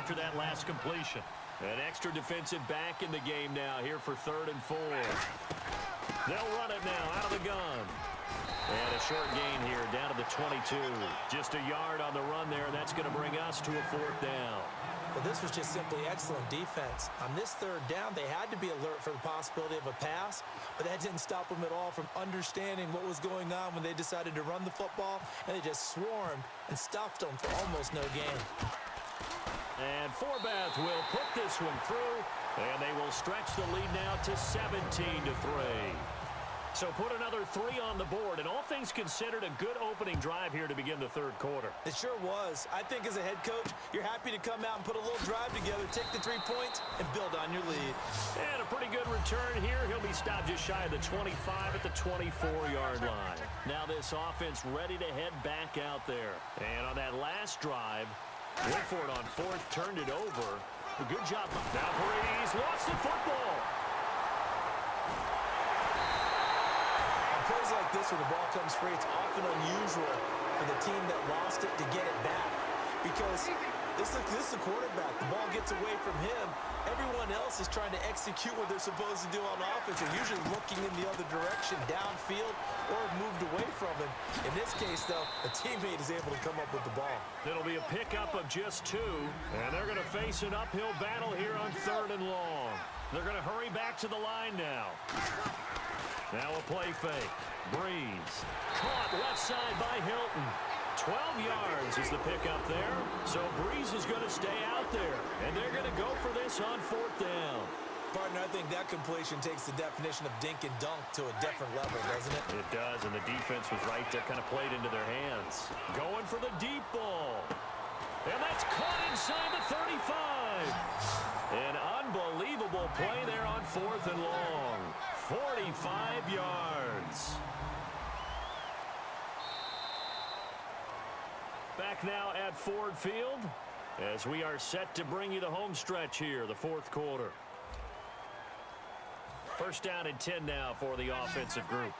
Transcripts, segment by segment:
after that last completion. An extra defensive back in the game now here for 3rd and 4. They'll run it now out of the gun. And a short gain here down to the 22. Just a yard on the run there. That's going to bring us to a 4th down. Well, this was just simply excellent defense. On this 3rd down, they had to be alert for the possibility of a pass, but that didn't stop them at all from understanding what was going on when they decided to run the football, and they just swarmed and stuffed them for almost no gain. And Forbath will put this one through, and they will stretch the lead now to 17-3. So put another 3 on the board, and all things considered, a good opening drive here to begin the 3rd quarter. It sure was. I think as a head coach, you're happy to come out and put a little drive together, take the 3 points, and build on your lead. And a pretty good return here. He'll be stopped just shy of the 25 at the 24-yard line. Now this offense ready to head back out there. And on that last drive, went for it on 4th, turned it over. A good job. Now Breeze lost the football. Plays like this where the ball comes free, it's often unusual for the team that lost it to get it back. Because this is the quarterback. The ball gets away from him. Everyone else is trying to execute what they're supposed to do on offense. They're usually looking in the other direction, downfield, or moved away from him. In this case, though, a teammate is able to come up with the ball. It'll be a pickup of just 2, and they're going to face an uphill battle here on 3rd and long. They're going to hurry back to the line now. Now a play fake. Breeze. Caught left side by Hilton. 12 yards is the pickup there. So Breeze is going to stay out there. And they're going to go for this on 4th down. Partner, I think that completion takes the definition of dink and dunk to a different level, doesn't it? It does, and the defense was right there, kind of played into their hands. Going for the deep ball. And that's caught inside the 35. An unbelievable play there on 4th and long. 45 yards. Back now at Ford Field as we are set to bring you the home stretch here, the 4th quarter. 1st down and 10 now for the offensive group.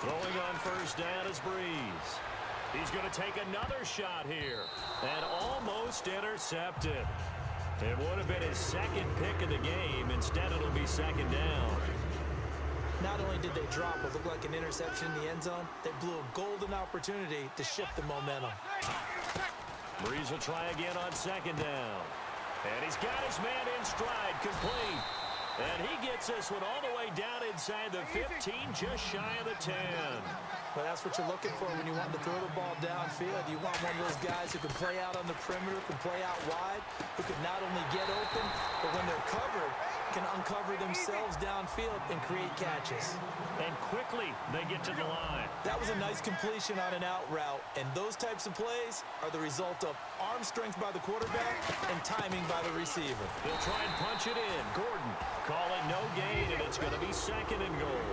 Throwing on 1st down is Breeze. He's going to take another shot here. And almost intercepted. It would have been his 2nd pick of the game. Instead, it'll be 2nd down. Not only did they drop what looked like an interception in the end zone, they blew a golden opportunity to shift the momentum. Breeze will try again on 2nd down. And he's got his man in stride, complete. And he gets this one all the way down inside the 15, just shy of the 10. Well, that's what you're looking for when you want to throw the ball downfield. You want one of those guys who can play out on the perimeter, can play out wide, who can not only get open, but when they're covered, can uncover themselves downfield and create catches. And quickly, they get to the line. That was a nice completion on an out route, and those types of plays are the result of arm strength by the quarterback and timing by the receiver. He'll try and punch it in. Gordon, call it no gain, and it's going to be 2nd and goal.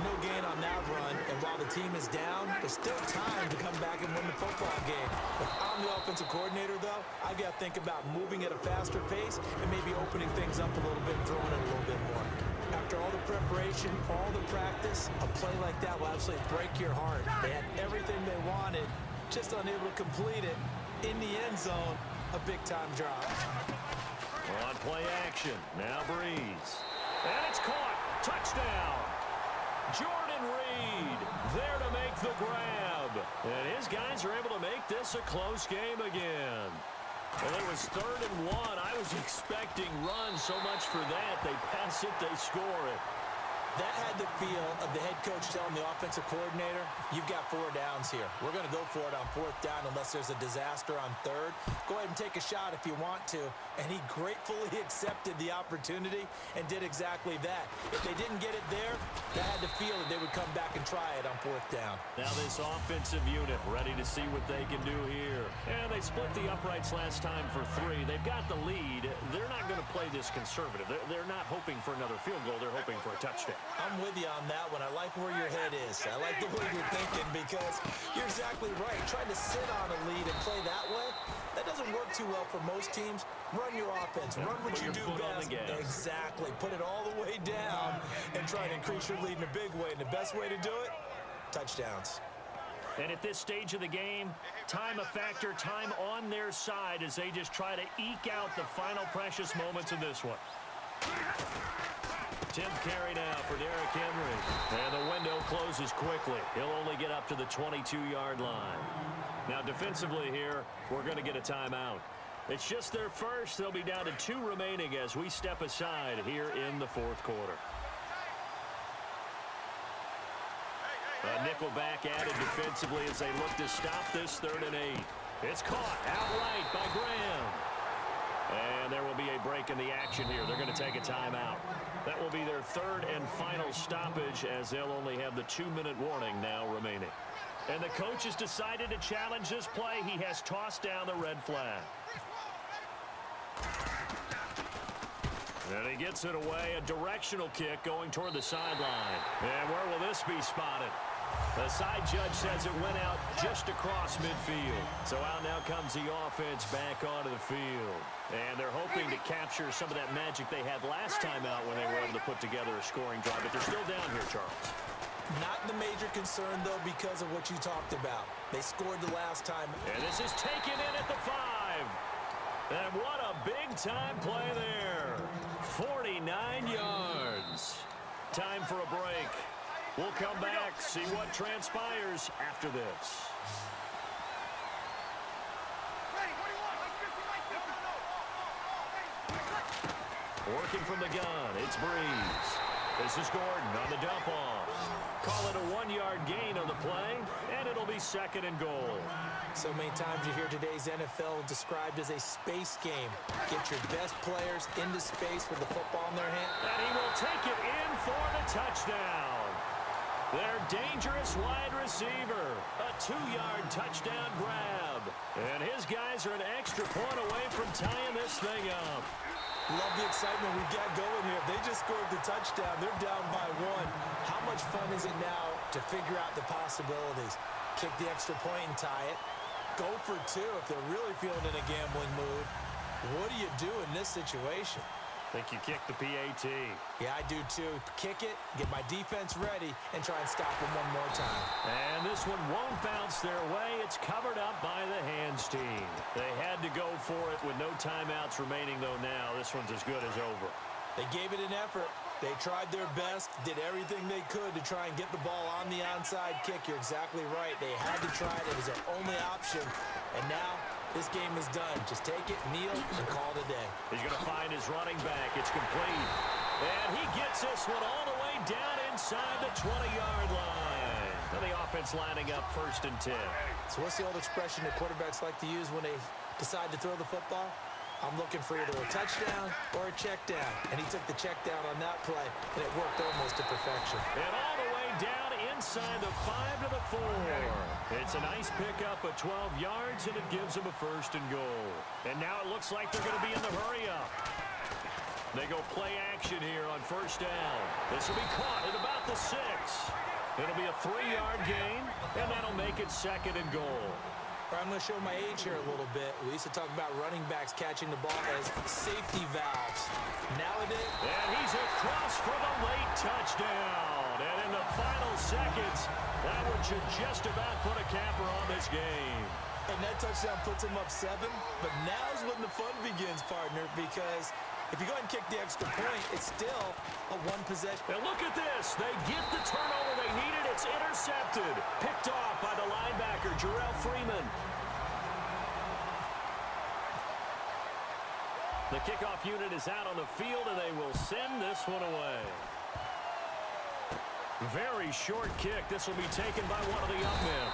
No gain on that run, and while the team is down, there's still time to come back and win the football game. If I'm the offensive coordinator, though, I've got to think about moving at a faster pace and maybe opening things up a little bit, throwing it a little bit more. After all the preparation, all the practice, a play like that will absolutely break your heart. They had everything they wanted, just unable to complete it. In the end zone, a big-time drop. On play action, now Breeze. And it's caught. Touchdown. Jordan Reed there to make the grab. And his guys are able to make this a close game again. Well, it was 3rd and 1. I was expecting runs so much for that. They pass it, they score it. That had the feel of the head coach telling the offensive coordinator, you've got 4 downs here. We're going to go for it on 4th down unless there's a disaster on 3rd. Go ahead and take a shot if you want to. And he gratefully accepted the opportunity and did exactly that. If they didn't get it there, that had the feel that they would come back and try it on 4th down. Now this offensive unit ready to see what they can do here. And they split the uprights last time for 3. They've got the lead. They're not going to play this conservative. They're not hoping for another field goal. They're hoping for a touchdown. I'm with you on that one. I like where your head is. I like the way you're thinking because you're exactly right. Trying to sit on a lead and play that way, that doesn't work too well for most teams. Run your offense. Run what you do best. Exactly. Put it all the way down and try to increase your lead in a big way. And the best way to do it, touchdowns. And at this stage of the game, time a factor, time on their side as they just try to eke out the final precious moments in this one. 10th carry now for Derrick Henry. And the window closes quickly. He'll only get up to the 22-yard line. Now defensively here, we're going to get a timeout. It's just their first. They'll be down to 2 remaining as we step aside here in the fourth quarter. A nickelback added defensively as they look to stop this 3rd and 8. It's caught outright by Graham. And there will be a break in the action here. They're going to take a timeout. That will be their 3rd and final stoppage as they'll only have the 2-minute warning now remaining. And the coach has decided to challenge this play. He has tossed down the red flag. And he gets it away. A directional kick going toward the sideline. And where will this be spotted? The side judge says it went out just across midfield. So out now comes the offense back onto the field. And they're hoping to capture some of that magic they had last time out when they were able to put together a scoring drive. But they're still down here, Charles. Not the major concern, though, because of what you talked about. They scored the last time. And this is taken in at the 5. And what a big-time play there. 49 yards. Time for a break. We'll come back, see what transpires after this. Working from the gun, it's Breeze. This is Gordon on the dump-off. Call it a 1-yard gain on the play, and it'll be 2nd and goal. So many times you hear today's NFL described as a space game. Get your best players into space with the football in their hand. And he will take it in for the touchdown. Their dangerous wide receiver. A 2-yard touchdown grab. And his guys are an extra point away from tying this thing up. Love the excitement we've got going here. They just scored the touchdown. They're down by 1. How much fun is it now to figure out the possibilities? Kick the extra point and tie it. Go for 2 if they're really feeling in a gambling mood. What do you do in this situation? Think you kick the PAT. Yeah, I do too. Kick it, get my defense ready, and try and stop them one more time. And this one won't bounce their way. It's covered up by the hands team. They had to go for it with no timeouts remaining, though now. This one's as good as over. They gave it an effort. They tried their best, did everything they could to try and get the ball on the onside kick. You're exactly right. They had to try it. It was their only option. And now this game is done. Just take it, kneel, and call it a day. He's going to find his running back. It's complete. And he gets this one all the way down inside the 20-yard line. And the offense lining up 1st and 10. So what's the old expression that quarterbacks like to use when they decide to throw the football? I'm looking for either a touchdown or a check down. And he took the check down on that play, and it worked almost to perfection. And all the way down inside the 5 to the 4. It's a nice pickup of 12 yards, and it gives them a 1st and goal. And now it looks like they're going to be in the hurry-up. They go play action here on 1st down. This will be caught at about the 6. It'll be a 3-yard gain, and that'll make it 2nd and goal. I'm going to show my age here a little bit. We used to talk about running backs catching the ball as safety valves. Nowadays... And he's across for the late touchdown. And in the final seconds, that one should just about put a capper on this game. And that touchdown puts him up 7. But now's when the fun begins, partner, because if you go ahead and kick the extra point, it's still a 1 possession. And look at this. They get the turnover they needed. It's intercepted. Picked off by the linebacker, Jarrell Freeman. The kickoff unit is out on the field, and they will send this one away. Very short kick. This will be taken by one of the up men.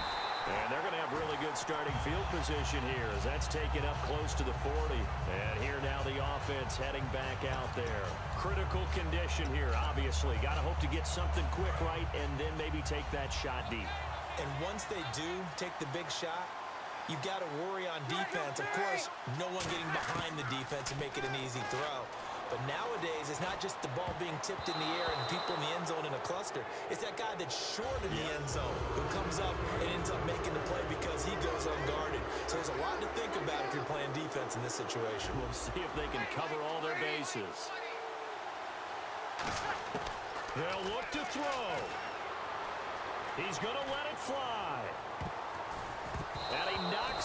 And they're going to have really good starting field position here as that's taken up close to the 40. And here now the offense heading back out there. Critical condition here, obviously. Got to hope to get something quick right and then maybe take that shot deep. And once they do take the big shot, you've got to worry on defense. Of course, no one getting behind the defense and make it an easy throw. But nowadays, it's not just the ball being tipped in the air and people in the end zone in a cluster. It's that guy that's short in the end zone who comes up and ends up making the play because he goes unguarded. So there's a lot to think about if you're playing defense in this situation. We'll see if they can cover all their bases. They'll look to throw. He's going to let it fly.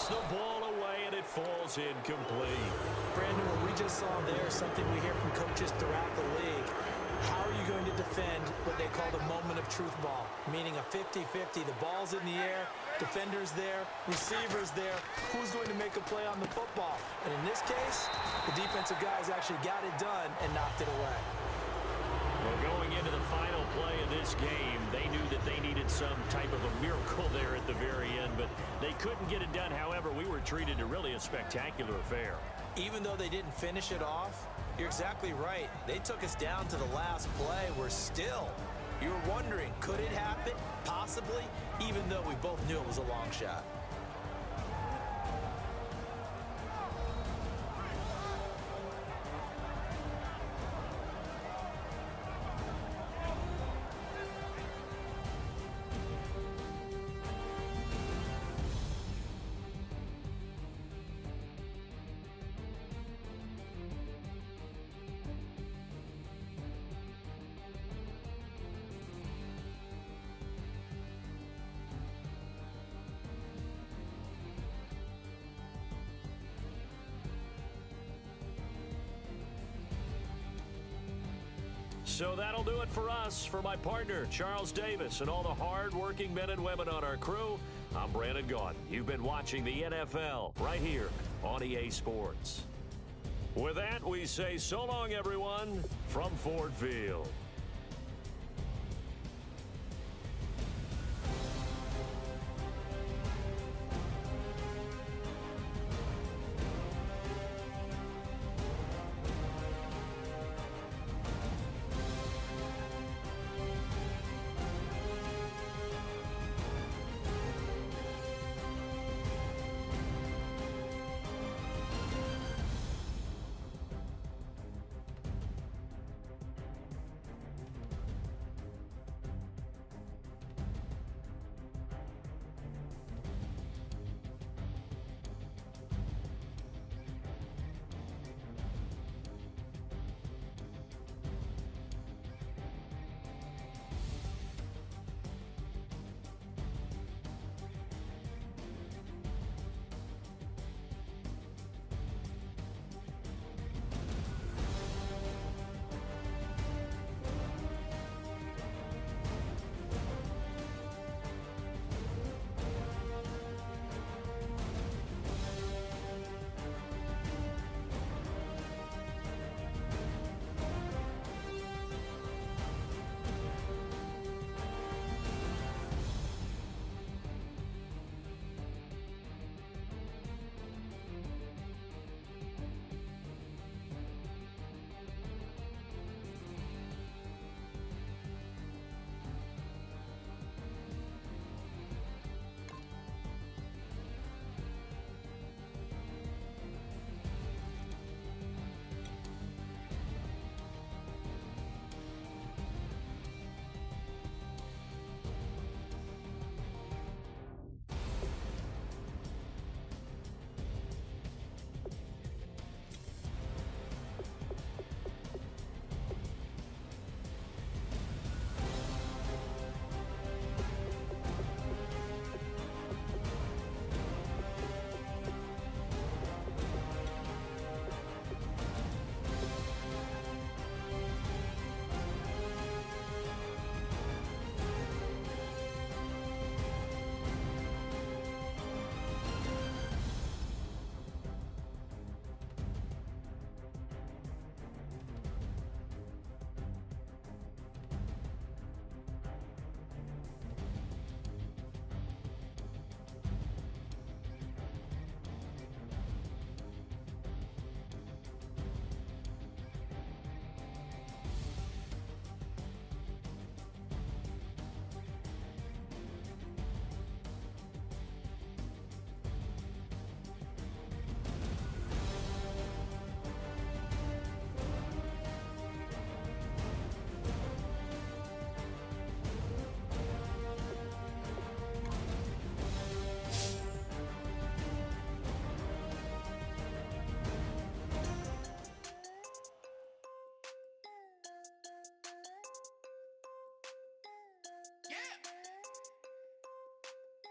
Gets the ball away, and it falls incomplete. Brandon, what we just saw there is something we hear from coaches throughout the league. How are you going to defend what they call the moment of truth ball, meaning a 50-50? The ball's in the air, defender's there, receiver's there. Who's going to make a play on the football? And in this case, the defensive guys actually got it done and knocked it away. Well, going into the final play of this game, they knew that they needed some type of a miracle there at the very end, but they couldn't get it done. However, we were treated to really a spectacular affair. Even though they didn't finish it off, you're exactly right. They took us down to the last play. We're still, you were wondering, could it happen? Possibly, even though we both knew it was a long shot. So that'll do it for us. For my partner, Charles Davis, and all the hard-working men and women on our crew, I'm Brandon Gaudin. You've been watching the NFL right here on EA Sports. With that, we say so long, everyone, from Ford Field.